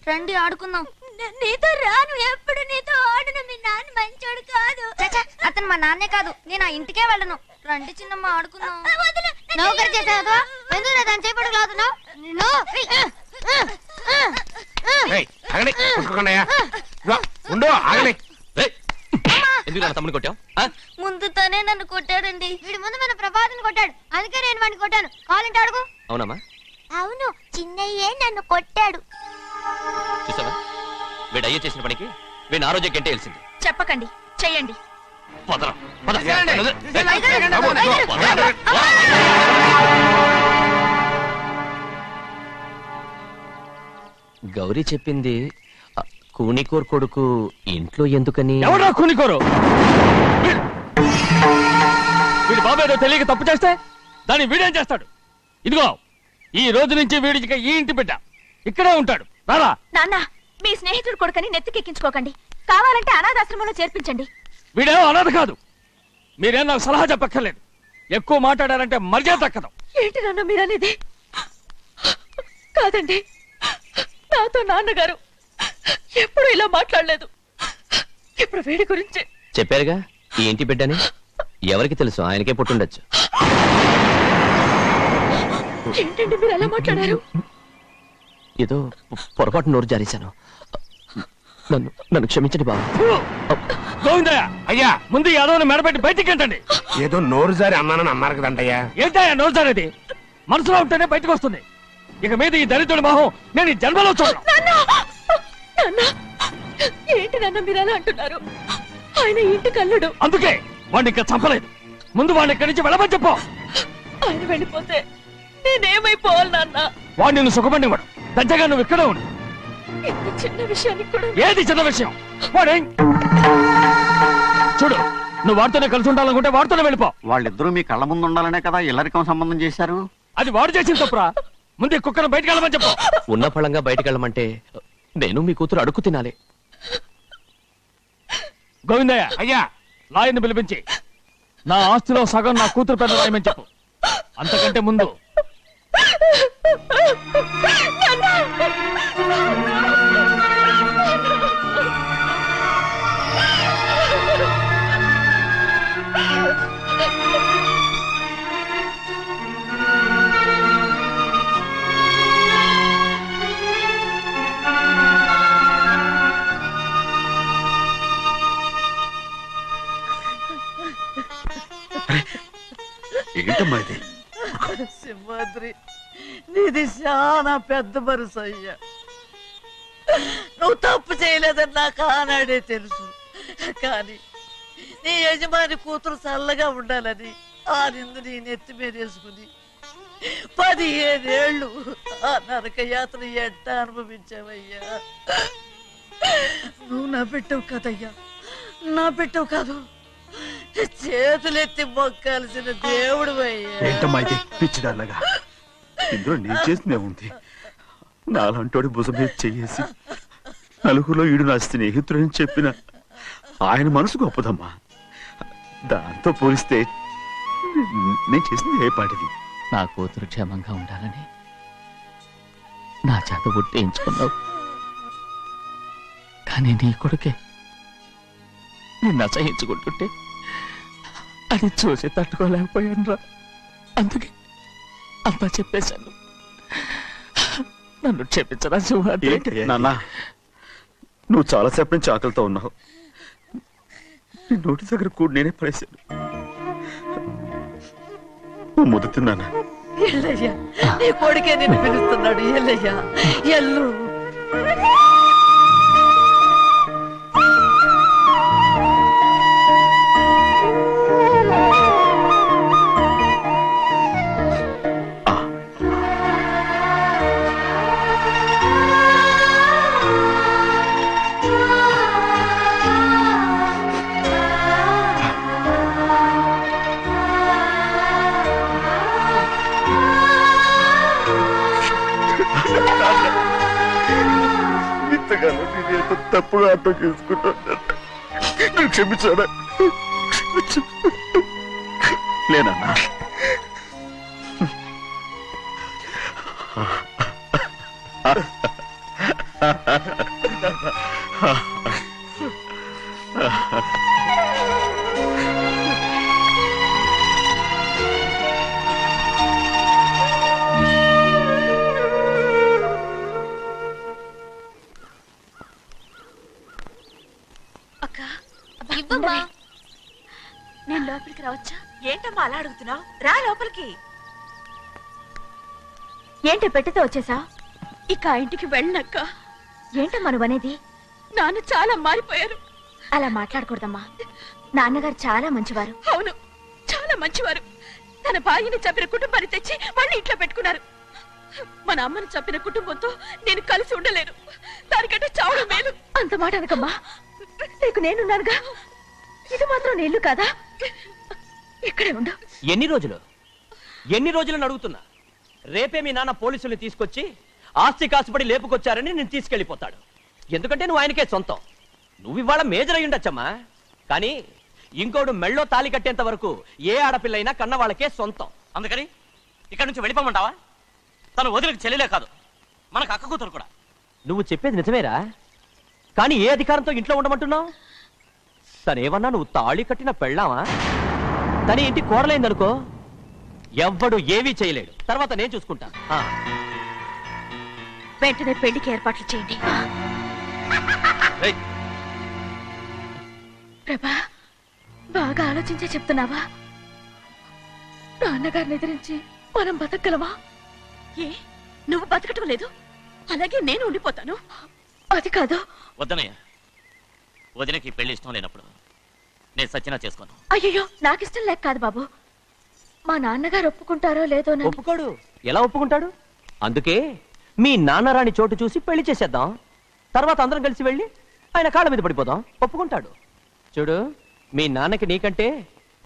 రండి ఆడుకుందాం. నీతో రాను, ఎప్పుడు నీతో ఆడను. మీ నాన్న మంచోడు కాదు. అతను మా నాన్నే కాదు, నేను ఆ ఇంటికే వెళ్ళను. రండి చిన్నమ్మ ఆడుకుందాం. నౌకరు చేసావు ఎందుకు దాని చేపడు కాదు తమ్ముడు కొట్టావు? ముందు తనే నన్ను కొట్టాడండి. వీడి ముందు మన ప్రభాతం కొట్టాడు, అందుకే నేను వాడిని కొట్టాను. కావాలంటే అడుగు. అవునమ్మా? అవును, చిన్నయ్యే నన్ను కొట్టాడు. చూసావా, వీడు అయ్యే చేసిన పనికి వీడిని ఆ రోజే గంటే తెలిసింది. చెప్పకండి, చెయ్యండి. గౌరీ చెప్పింది కూనికోర్ కొడుకు ఇంట్లో ఎందుకని. ఎవరా కూనికోరు? వీడి బాబేదో తెలియక తప్పు చేస్తే దాన్ని వీడేం చేస్తాడు? ఇదిగో, ఈ రోజు నుంచి వీడికి ఈ ఇంటి బిడ్డ ఇక్కడే ఉంటాడు. రారా. నాన్న, మీ స్నేహితుడు కొడుకని నెత్తికెక్కించుకోకండి. కావాలంటే అనాథాశ్రమంలో చేర్పించండి. వీడేమో అనాథ కాదు. మీరేం నాకు సలహా చెప్పక్కర్లేదు. ఎక్కువ మాట్లాడారంటే మర్యాద దక్కదు. ఏంటి నాన్న మీరనేది? కాదండి, నాతో నాన్నగారు ఎప్పుడు ఇలా మాట్లాడలేదు. ఇప్పుడు వీడి గురించి చెప్పారుగా ఈ ఇంటి బిడ్డని. ఎవరికి తెలుసు, ఆయనకే పుట్టుండొచ్చు. ఏంటండి మీరు ఎలా మాట్లాడారు? ఏదో పొరపాటు నోరు జారేశాను. నన్ను క్షమించండి బాబు. గోవిందయ్య, అయ్యా ముందు యాదవ్ని మెడపెట్టి బయటికి ఏంటండి? ఏదో నోరు జారి అన్నానని అన్నారు కదంటయ్యా. ఏంటయ్యా నోరు జారేది? మనసులో ఉంటేనే బయటకు వస్తుంది. ఇక మీద ఈ దరిద్రుడి మొహం నేను ఈ జన్మలో చూడను. ఏంటి నాన్న మీరు ఎలా అంటున్నారు? ఆయన ఇంటి కల్లుడు. అందుకే వాడిని ఇంకా చంపలేదు. ముందు వాడిని ఇక్కడి నుంచి వెళ్ళమని చెప్పు. ఆయన వెళ్ళిపోతే నేనేమైపోవాలి నాన్న? వాడు నిన్ను సుఖపడివాడు. దచ్చగా నువ్వు ఇక్కడే ఉండు. ఇంత చిన్న విషయానికి కూడా. ఏది చిన్న విషయం? వాడే చూడు, నువ్వు వాడితోనే కలిసి ఉండాలనుకుంటే వాడితోనే వెళ్ళిపో. వాళ్ళిద్దరూ మీ కళ్ళ ముందు ఉండాలనే కదా ఇల్లరికం సంబంధం చేశారు. అది వాడు చేసిన తప్పురా. ముందు కుక్కను బయటకు వెళ్ళమని చెప్పు. ఉన్న ఫలంగా బయటకు వెళ్ళమంటే నేను మీ కూతురు అడుగు తినాలి. గోవిందయ్య, అయ్యా లాయర్ని పిలిపించి నా ఆస్తిలో సగం నా కూతురు పెద్ద రాయమని చెప్పు. అంతకంటే ముందు ఏంటమ్మా ఇది? సింహాద్రి, నీది చాలా పెద్ద మనసు అయ్యా. నువ్వు తప్పు చేయలేదని నాకు ఆనాడే తెలుసు. కానీ నీ యజమాని కూతురు చల్లగా ఉండాలని ఆ నిందు నీ నెత్తి మీద వేసుకుని 15 ఏళ్ళు ఆ నరక యాత్ర ఎట్ట అనుభవించావయ్యా. నువ్వు నా పెట్టవు కదయ్యా, నా పెట్టవు కాదు, చేతులెత్తి మొక్కాల్సిన దేవుడు అయ్యా. ఏంటమ్మా ఇది పిచ్చిదారులాగా? ఇందులో నేను చేసినే ఉంది. నాలంటోడి భుజం మీద చెయ్యేసి నలుగురిలో ఈడు నా స్నేహితుడని చెప్పిన ఆయన మనసు గొప్పదమ్మా. దాంతో పోలిస్తే నేను చేసింది ఏ పాటిది? నా కూతురు క్షేమంగా ఉండాలని నా చేత గుర్తించుకున్నావు. కానీ నీ కొడుకే నిన్ను అసహించుకుంటుంటే అది చూసి తట్టుకోలేకపోయాను రా. అందుకే అంతా చెప్పేశాను. నన్ను క్షమించరా సింహాద్రి. నాన్న, నువ్వు చాలాసేపు నుంచి ఆకలితో ఉన్నావు. నీ నోటి దగ్గర కూడా నేనే పడేశాను. నువ్వు ముద్దు తిన్నానా? ఎల్లయ్యా, నీ కొడుకే నిన్ను పిలుస్తున్నాడు. ఎల్లయ్యా, ఎల్లు. తప్పుగా అర్థం చేసుకుంటాను. నువ్వు క్షమించాడా? లేనన్నా, అక్క ఇవ్వమ్మా. నేను లోపలికి రావచ్చా? ఏంటమ్మా అలా అడుగుతున్నావు? రా లోపలికి. ఏంటి పెట్టితో వచ్చేసా? ఇక ఆ ఇంటికి వెళ్ళనక్క. ఏంటమ్మా నువ్వు అనేది? నాన్న చాలా మారిపోయారు. అలా మాట్లాడకూడదమ్మా. నాన్నగారు చాలా మంచివారు. అవును, చాలా మంచివారు. తన భార్యని చంపిన కుటుంబాన్ని తెచ్చి మళ్ళీ ఇంట్లో పెట్టుకున్నారు. మన అమ్మను చంపిన కుటుంబంతో నేను కలిసి ఉండలేను. దానికంటే చావడం మేలు. అంత మాట అనకమ్మా. నీకు నేనున్నానుగా. ఇది మాత్రం నేను కదా. ఇక్కడే ఉండు. ఎన్ని రోజులను అడుగుతున్నా. రేపే మీ నాన్న పోలీసుల్ని తీసుకొచ్చి ఆస్తి కాసుపడి లేపుకొచ్చారని నేను తీసుకెళ్లిపోతాడు. ఎందుకంటే నువ్వు ఆయనకే సొంతం. నువ్వు ఇవాళ మేజర్ అయి ఉండొచ్చమ్మా, కానీ ఇంకోడు మెళ్ళో తాళి కట్టేంత వరకు ఏ ఆడపిల్లైనా కన్న వాళ్ళకే సొంతం. అందుకని ఇక్కడ నుంచి వెళ్ళిపోమంటావా? తను వదిలికి చెల్లెలే కాదు, మనకు అక్క కూతురు కూడా. నువ్వు చెప్పేది నిజమేరా, కానీ ఏ అధికారంతో ఇంట్లో ఉండమంటున్నావు? తనేమన్నా నువ్వు తాళి కట్టిన పెళ్ళావా? తన ఇంటి కోడలైందనుకో, ఎవ్వడు ఏవీ చేయలేడు. తర్వాత నేను చూసుకుంటా. వెంటనే పెళ్లికి ఏర్పాట్లు చేయండి. ప్రభా, బాగా ఆలోచించే చెప్తున్నావా? నాన్నగారిని ఎదిరించి మనం బతకగలవా? ఏ, నువ్వు బతకటం లేదు, అలాగే నేను ఉండిపోతాను. అది కాదు. వద్దనయ్య, వదినకి పెళ్లి ఇష్టం లేనప్పుడు నేను సచ్చినా చేసుకోను. అయ్యో, నాకిష్టం లేక కాదు బాబు. మా నాన్నగారు ఒప్పుకుంటారో లేదో. ఒప్పుకోడు. ఎలా ఒప్పుకుంటాడు? అందుకే మీ నాన్నరాని చోటు చూసి పెళ్లి చేసేద్దాం. తర్వాత అందరం కలిసి వెళ్ళి ఆయన కాళ్ళ మీద పడిపోదాం. ఒప్పుకుంటాడు. చూడు, మీ నాన్నకి నీకంటే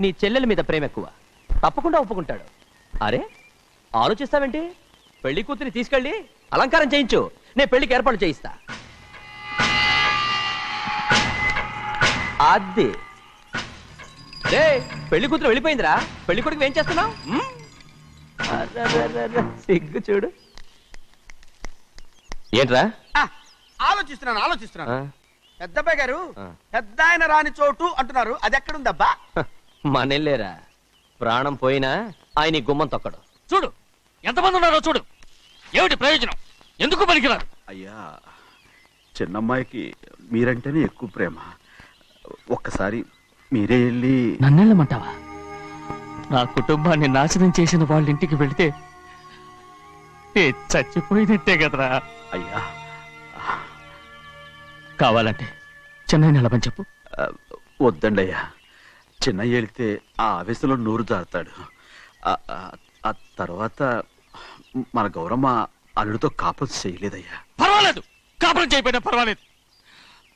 నీ చెల్లెల మీద ప్రేమ ఎక్కువ. తప్పకుండా ఒప్పుకుంటాడు. అరే, ఆలోచిస్తావేంటి? పెళ్లి కూతురి తీసుకెళ్ళి అలంకారం చేయించు, నేను పెళ్లికి ఏర్పాటు చేయిస్తా. అది రే, పెళ్లి కూతురు వెళ్ళిపోయిందిరా. పెళ్లి కొడుకు ఏం చేస్తున్నావు? సిగ్గు చూడు. ఏంట్రా? ఆలోచిస్తున్నాను. పెద్దబ్బాయి గారు, పెద్ద ఆయన రాని చోటు అంటున్నారు, అది ఎక్కడుందబ్బా? మనెళ్ళేరా. ప్రాణం పోయినా ఆయన ఈ గుమ్మం తొక్కడు. చూడు ఎంతమంది ఉన్నారో చూడు. ఏమిటి ప్రయోజనం? ఎందుకు పనికిరారు? అయ్యా, చిన్నమ్మాయికి మీరంటేనే ఎక్కువ ప్రేమ. ఒక్కసారి మీరే వెళ్ళి. నన్నెళ్ళమంటావా? నా కుటుంబాన్ని నాశనం చేసిన వాళ్ళ ఇంటికి వెళితే చచ్చిపోయినట్టే కదరా. అయ్యా, కావాలంటే చెన్నై నిలబని చెప్పు. వద్దండి అయ్యా. చిన్నయ్య వెళితే ఆ ఆవేశంలో నోరు జారుతాడు. ఆ తర్వాత మన గౌరమ్మ అల్లుడితో కాపురం చేయలేదయ్యా. పర్వాలేదు, కాపురం చేయకపోయినా పర్వాలేదు.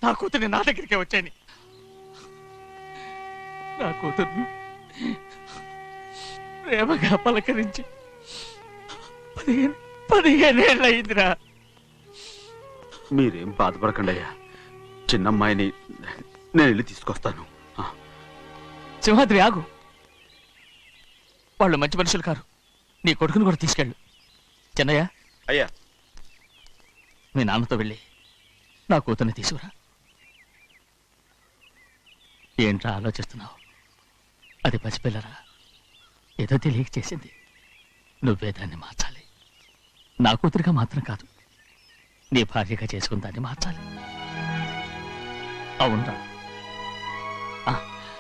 నా కూతుర్ని నా దగ్గరికే వచ్చాయని. నా కూతుర్ని ప్రేమగా పలకరించి 15 ఏళ్ళు అయిందిరా. మీరేం బాధపడకండి అయ్యా. చిన్నమ్మాయిని నేను వెళ్ళి తీసుకొస్తాను. సింహాద్రి, ఆగు. వాళ్ళు మంచి మనుషులు కారు. నీ కొడుకుని కూడా తీసుకెళ్ళు. చెన్నయ్య, అయ్యా, మీ నాన్నతో వెళ్ళి నా కూతుర్ని తీసుకురా. ఏంట్రా ఆలోచిస్తున్నావు? అది పసిపిల్లరా, ఏదో తెలియక చేసింది. నువ్వే దాన్ని మార్చాలి. నా కూతురుగా మాత్రం కాదు, నీ భార్యగా చేసుకుని దాన్ని మార్చాలి. అవునరా?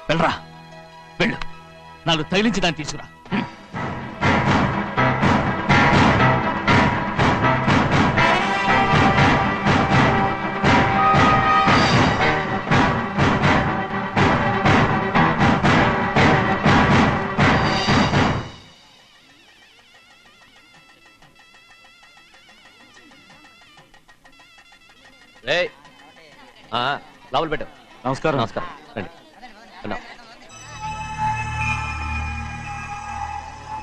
వెళ్ళరా, వెళ్ళు. నాలుగు తగిలించి దాన్ని తీసుకురా. లోపల పెట్టు. నమస్కారం. నమస్కారం. రండి. అన్నా.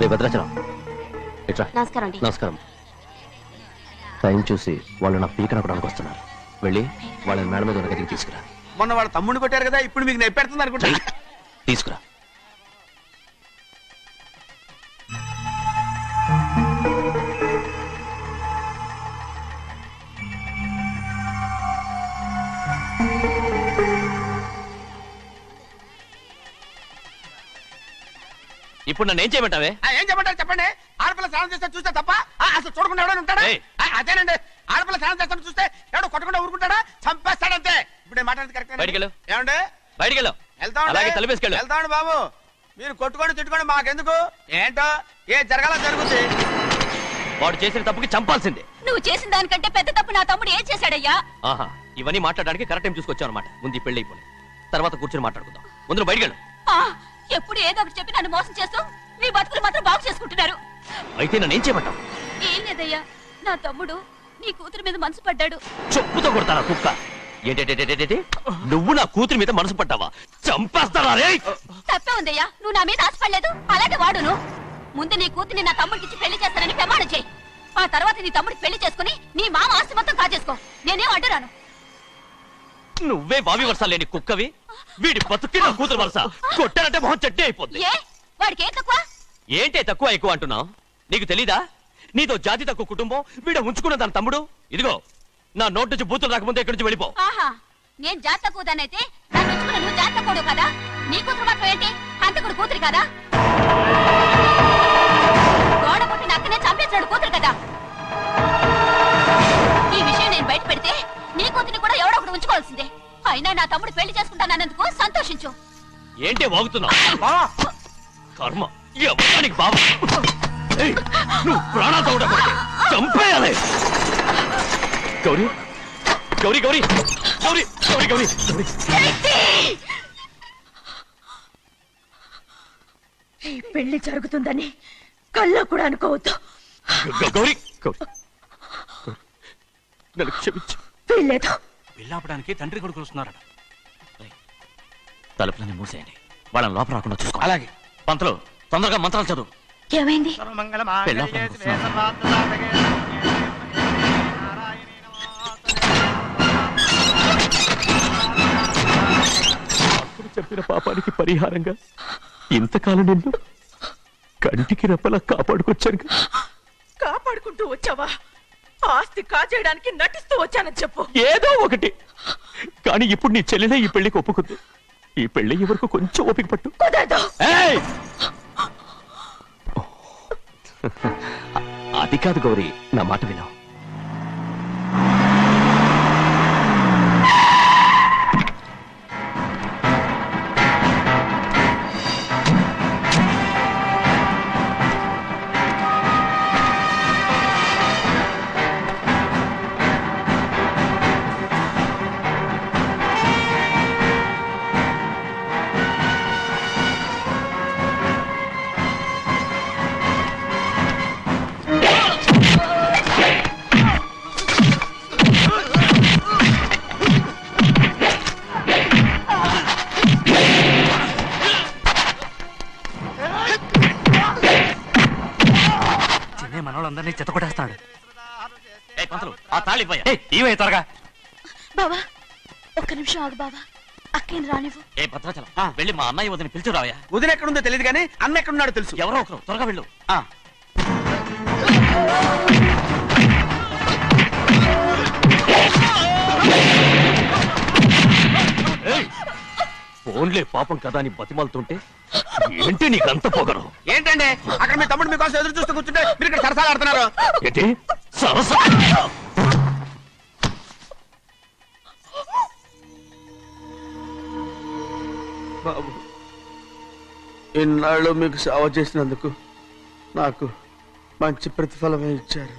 రే భద్రాచలం, ఎట్రా. నమస్కారం అండి. నమస్కారం. టైం చూసి వాళ్ళు నా పీక నక్కడానికి వస్తున్నారు. వెళ్ళి వాళ్ళని మేడ మీద ఉన్న గదికి తీసుకురా. మొన్న వాళ్ళ తమ్ముడిని కొట్టారు కదా, ఇప్పుడు మీకు నెప్పెడుతుంది అనుకుంటా. తీసుకురా. ఇప్పుడు నన్ను ఏం చేయమంటావే? ఏం చెప్పంటారు చెప్పండి. ఆడపిల్ల స్నానం చేస్తే చూస్తే తప్ప అసలు చూడకుండా ఎవడైనా ఉంటాడా? ఏయ్. అదేనండి, ఆడపిల్ల స్నానం చేస్తాను చూస్తే ఎవడో కొట్టకుండా ఊరుకుంటాడా? చంపేస్తాడంతే. ఇప్పుడు మాట్లాడేది కరెక్ట్. బయటికెళ్ళు. ఏమండి? బయటికెళ్ళు. అలాగే తలపేసుకెళ్ళు. వెళ్తామండి బాబు. మీరు కొట్టుకొని తిట్టుకొని మాకెందుకు? ఏంటో ఏ జరగాల జరుగుతుంది. వాడు చేసిన తప్పుకి చంపాల్సిందే. నువ్వు చేసిన దానికంటే పెద్ద తప్పు నా తమ్ముడు ఏం చేశాడయ్యా? ఆహా, ఇవన్నీ మాట్లాడడానికి కరెక్ట్ టైం చూసుకొచ్చావు అనమాట. ముందు ఈ పెళ్లి అయిపోయి తర్వాత కూర్చొని మాట్లాడుకుందాం. ముందు బయటికెళ్ళు. ఎప్పుడు ఏదో ఒకటి చెప్పి నన్ను మోసం చేస్తూ మీ బతుకులు మాత్రం బాగు చేసుకుంటున్నారు. అయితే నన్ను ఏం చేయమంటావు? ఏం లేదయ్యా, నా తమ్ముడు నీ కూతురు మీద మనసు పడ్డాడు. చెప్పుతో కొడతారా కుక్క? ఏంటేంటి నువ్వు నా కూతురి మీద మనసు పడ్డావా? చంపేస్తారా రే? తప్పే ఉందయ్యా, నువ్వు నా మీద ఆశపడలేదు, అలాగే వాడును. ముందు నీ కూతుర్ని నా తమ్ముడికి పెళ్లి చేస్తానని ప్రమాణం చేయి. ఆ తర్వాత నీ తమ్ముడికి పెళ్లి చేసుకుని నీ మామ ఆస్తి మొత్తం కాజేసుకో. నేనేం అడ్డురాను. నువ్వే బావి వరుస లేని కుక్కవి. వీడి బతుక్కి నా కూతురు వరుస. కొట్టారంటే మొహం చెట్టే అయిపోద్ది. ఏ వాడికి ఏం తక్కువ? ఏంటే తక్కువ ఎక్కువ అంటున్నావు? నీకు తెలీదా? నీతో జాతి తక్కువ కుటుంబం వీడ ఉంచుకున్న దాని తమ్ముడు. ఇదిగో నా నోటి నుంచి బూతులు రాకముందే ఇక్కడి నుంచి వెళ్ళిపో. ఆహా, నేను జాత కూదనైతే నన్ను ఉంచుకున్న నువ్వు జాత కూడు కదా. నీ కూతురు మాత్రం ఏంటి, హంతకుడు కూతురు కదా. గోడ పుట్టిన అక్కనే చంపేశాడు కూతురు కదా. ఈ విషయం నేను బయట పెడితే నీ కూతురిని కూడా ఎవడో ఒకటి ఉంచుకోవాల్సిందే. అయినా నా తమ్ముడు పెళ్లి చేసుకుంటానన్నందుకు సంతోషించు. ఏంటే వాగుతున్నావు? కర్మ ఎవరికి బాబా. నువ్వు ప్రాణాలతో ఉండకూడదు. చంపేయాలి. గౌరీ గౌరీ గౌరీ గౌరీ గౌరీ గౌరీ గౌరీ. ఈ పెళ్లి జరుగుతుందని కల్లో కూడా అనుకోవద్దు. గౌరీ గౌరీ నన్ను క్షమించు. వీల్లేదు. పెళ్ళాపడానికి తండ్రి కొడుకులు వస్తున్నారట. తలుపులని మూసేయండి. వాళ్ళని లోపల రాకుండా చూసుకో. అలాగే. పంతులు తొందరగా మంత్రాలు చదువు. ఏమైంది? అప్పుడు చెప్పిన పాపానికి పరిహారంగా ఇంతకాలం నిన్ను కంటికి రెప్పలా కాపాడుకొచ్చాను. కాపాడుకుంటూ వచ్చావా? ఆస్తి కాజేయడానికి నటిస్తూ వచ్చానని చెప్పు. ఏదో ఒకటి. కానీ ఇప్పుడు నీ చెల్లెలే ఈ పెళ్లికి ఒప్పుకుంది. ఈ పెళ్లి వరకు కొంచెం ఓపిక పట్టు. కుదరదు. అది కాదు గౌరీ, నా మాట విను. మనోళ్ళందరినీ చెత్త కొట్టేస్తాడు. ఆ తాళి ఇవ్వయ్యా. ఇవే త్వరగా. బావా ఒక్క నిమిషం ఆగు బావా, అక్కేం రానివ్వు. ఏ భద్రాచలం, వెళ్ళి మా అన్నయ్య వదిన పిలిచిరావయ్యా. వదిన ఎక్కడుందో తెలియదు కానీ అన్న ఎక్కడున్నాడో తెలుసు. ఎవరో ఒకరు త్వరగా వెళ్ళు. ఫోన్లే పాపం కదా అని బతిమాలుతుంటే ఏంటి నీకంత పొగరు? ఏంటండి అక్కడ మీ తమ్ముడు మీకోసం ఎదురు చూస్తూ కూర్చుంటే మీరు ఇక్కడ సరసాలు ఆడుతున్నారు. ఏంటి సరస? బాబు, ఇన్నాళ్ళు మీకు సేవ చేసినందుకు నాకు మంచి ప్రతిఫలమే ఇచ్చారు.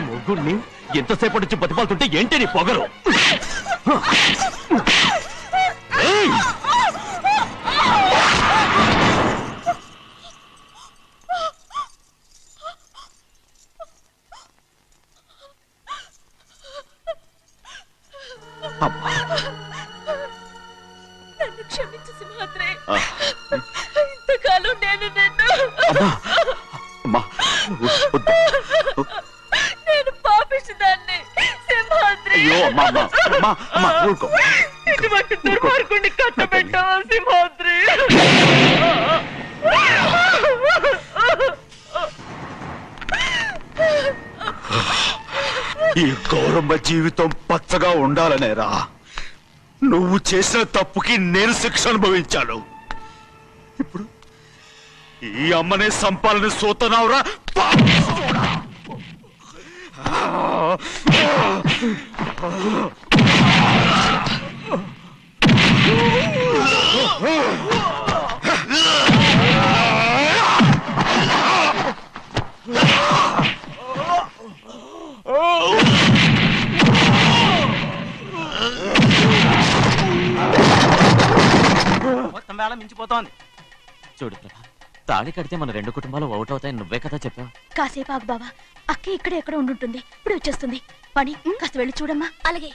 ముగ్గురిని ఎంతసేపటి నుంచి బతిమాలుతుంటే ఏంటి నీ పొగరు? నన్ను క్షమించు సింహాద్రి. ఇంతకాలం నేను నిన్ను నేను పాపిస్తుదాన్ని సింహాద్రి. అయ్యో అమ్మా అమ్మా అమ్మా అమ్మా ఊరుకో. ఇటువంటి దుర్మార్గుడిని కట్టబెట్టావా సింహాద్రి? కుటుంబ జీవితం పచ్చగా ఉండాలనేరా నువ్వు చేసిన తప్పుకి నేను శిక్ష అనుభవించాను. ఇప్పుడు ఈ అమ్మనే సంపాలని సోతనావురా పాపిస్తోడా. మొత్తం వేళ మించిపోతోంది. చూడు ప్రభా, తాళి కడితే మన రెండు కుటుంబాలు అవుట్ అవుతాయని నువ్వే కదా చెప్పావు. కాసేపు ఆగు బావా, అక్క ఇక్కడే ఎక్కడ ఉండుంటుంది, ఇప్పుడు వచ్చేస్తుంది. పని కాస్త వెళ్ళి చూడమ్మా. అలాగే.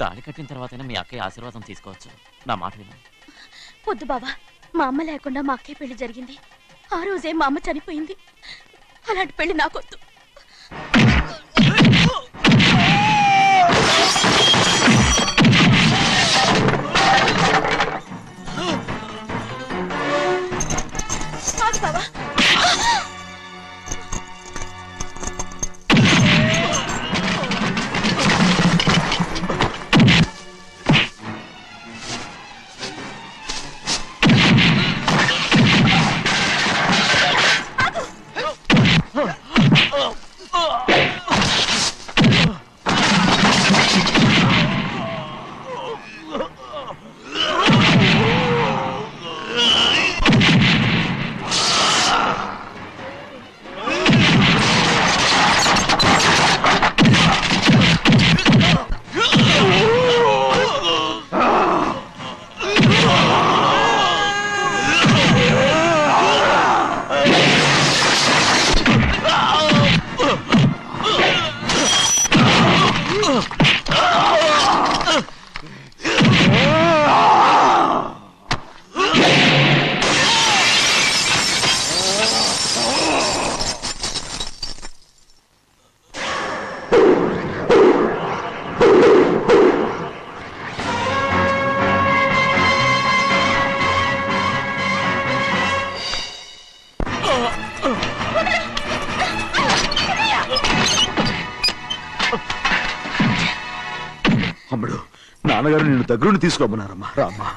తాళి కట్టిన తర్వాతైనా మీ అక్కయ్య ఆశీర్వాదం తీసుకోవచ్చు. నా మాట విను. వద్దు బావా, మా అమ్మ లేకుండా మా అక్కయ్య పెళ్లి జరిగింది. ఆ రోజే మా అమ్మ చనిపోయింది. అలాంటి పెళ్లి నాకొద్దు. బావా, అమ్ముడు, నాన్నగారు నిన్ను దగ్గరుండి తీసుకోమన్నారమ్మా. రామ్మా.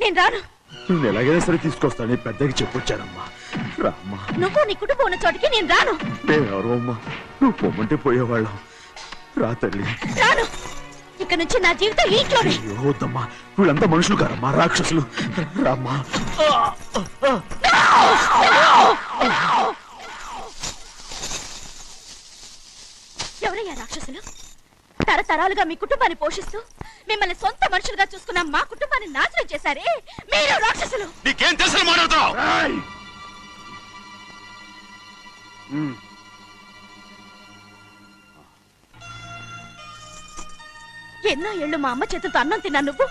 నేను రాను. నేను ఎలాగైనా సరే తీసుకొస్తానని పెద్దకి చెప్పొచ్చానమ్మా. రామ్మా. నువ్వు నీ కుటుంబం ఉన్న చోటికి నేను రాను. మేమెవరు అమ్మా, నువ్వు పొమ్మంటే పోయేవాళ్ళం. రా తల్లి. రాను. ఇక్కడ నుంచి నా జీవితం ఈ ఇంట్లోనే. అయ్యో వద్దమ్మా, వీళ్ళంతా మనుషులు కారమ్మా, రాక్షసులు. రామ్మా. ఎవరయ్యా రాక్షసులు? తరతరాలుగా మీ కుటుంబాన్ని పోషిస్తూ మిమ్మల్ని సొంత మనుషులుగా చూసుకున్న మా కుటుంబాన్ని నాశనం చేశారే మీరు రాక్షసులు. నీకేం తెలుసు మాట్లాడుతున్నావు? ఎన్నో ఏళ్ళు మా అమ్మ చేతులతో అన్నం తిన్నా నువ్వు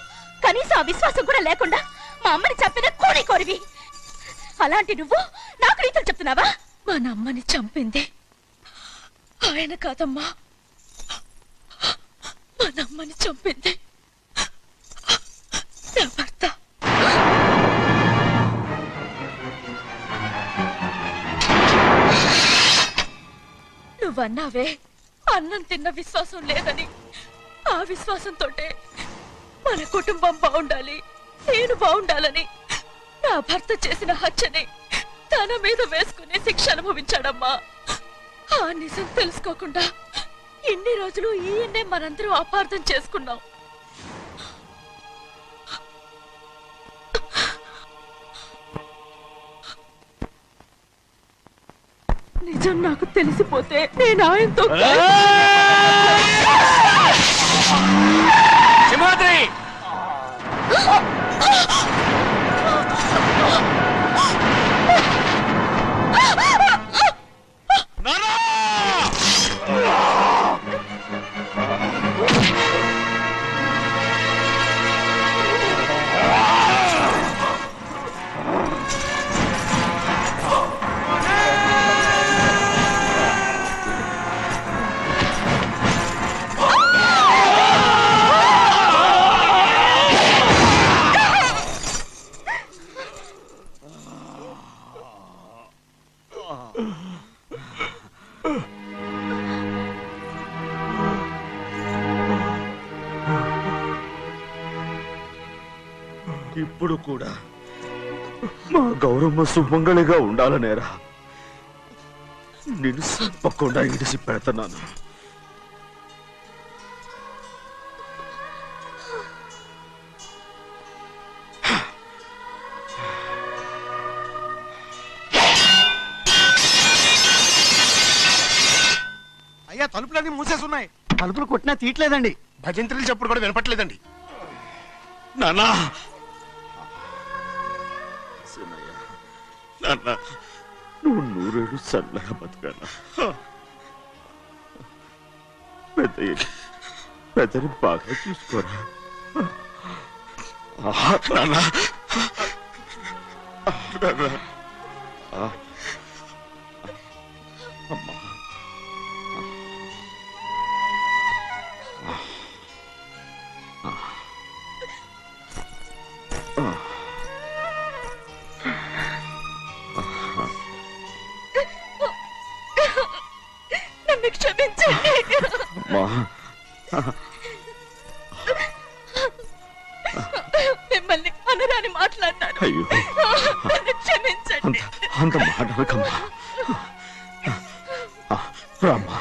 కనీసం ఆ విశ్వాసం కూడా లేకుండా మా అమ్మని చంపిన కోడి కోరివి. అలాంటి నువ్వు నాకు రీతులు చెప్తున్నావా? మా అమ్మని చంపింది ఆయన కాదమ్మా, మా అమ్మని చంపింది నా భర్త. నువ్వన్నావే అన్నం తిన్న విశ్వాసం లేదని. ఆ విశ్వాసంతో మన కుటుంబం బాగుండాలి, నేను బాగుండాలని నా భర్త చేసిన హత్యని తన మీద వేసుకునే శిక్ష అనుభవించాడమ్మా. ఆ నిజం తెలుసుకోకుండా ఇన్ని రోజులు ఈయన్నే మనందరం అపార్థం చేసుకున్నాం. నిజం నాకు తెలిసిపోతే నేను ఆయనతో సింహాద్రి! ఇప్పుడు కూడా మా గౌరమ్మ సుమంగళిగా ఉండాలనేరా నేను తప్పకుండా ఇడిసి పెడతాను. అయ్యా తలుపులన్నీ మూసేసున్నాయి. తలుపులు కొట్టినా తీయట్లేదండి. భజంత్రులు చెప్పుడు కూడా వినపట్లేదండి. నాన్నా సినయ్య, నాన్న నువ్వు 100 ఏళ్ళు చల్లగా బతకాల. పెద్దని బాగా చూసుకోరా నాన్న. అమ్మా నన్ను క్షమించండి. మిమ్మల్ని అనురాని మాట్లాడినాను. అయ్యో నన్ను క్షమించండి. అంత మాటలకమ్మా. రామ్మా.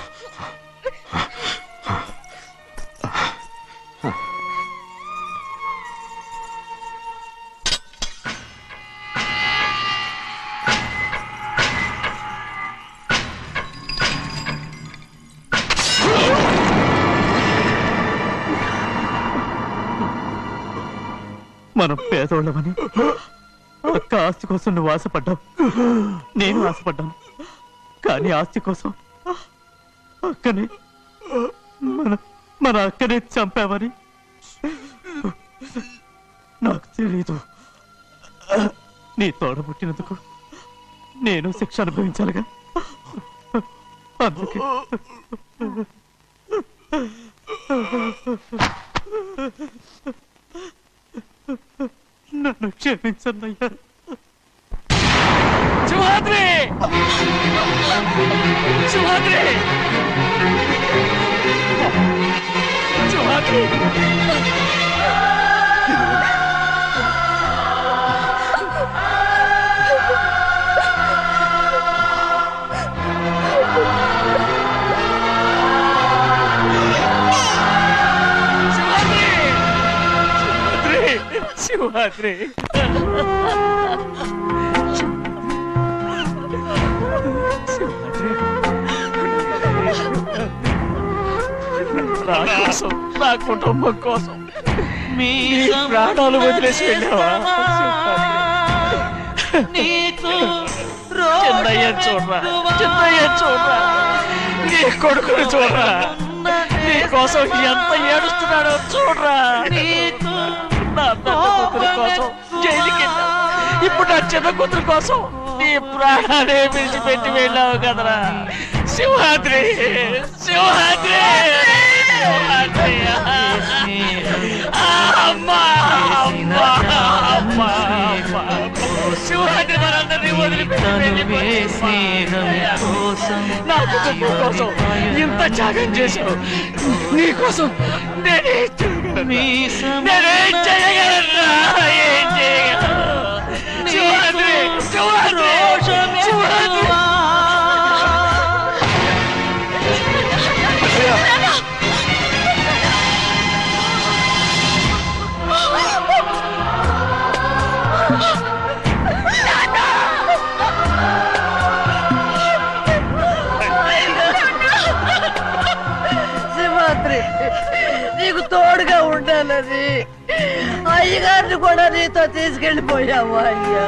మనం పేదోళ్ళమని అక్క ఆస్తి కోసం నువ్వు ఆశపడ్డావు, నేను ఆశపడ్డాను. కానీ ఆస్తి కోసం అక్కనే మన అక్కనే చంపావని నాకు తెలీదు. నీ తోడ పుట్టినందుకు నేను శిక్ష అనుభవించాలిగా. అందుకే నన్ను క్షమించన్నయ్యా. సింహాద్రి! సింహాద్రి! సింహాద్రి! సింహాద్రి! నా కోసం, నా కుటుంబం కోసం మీ ప్రాణాలు వదిలేసి వెళ్ళావా? చిన్నయ్య చూడరా, చిన్నయ్య చూడరా, నీ కొడుకుని చూడరా, నీ కోసం ఎంత ఏడుస్తున్నాడో చూడరా. నా పెద్ద కూతురు కోసం జైలుకి వెళ్ళావు, ఇప్పుడు నా చిన్న కూతురు కోసం నీ ప్రాణాలే విడిచిపెట్టి వెళ్ళావు కదరా. సింహాద్రి! సింహాద్రి! సింహాద్రి! అమ్మా! అమ్మా! అమ్మా! సింహాద్రి మనందరినీ వదిలిపెట్టి నా కుటుంబం కోసం ఇంత త్యాగం చేశావు. నీ కోసం నేనేం చేయగలరా? ఏం చేయగలరా? సింహాద్రి! సింహాద్రి! సింహాద్రి! సింహాద్రి, నీకు తోడుగా ఉండాలని అయ్యగారిని కూడా నీతో తీసుకెళ్ళిపోయావు. అయ్యా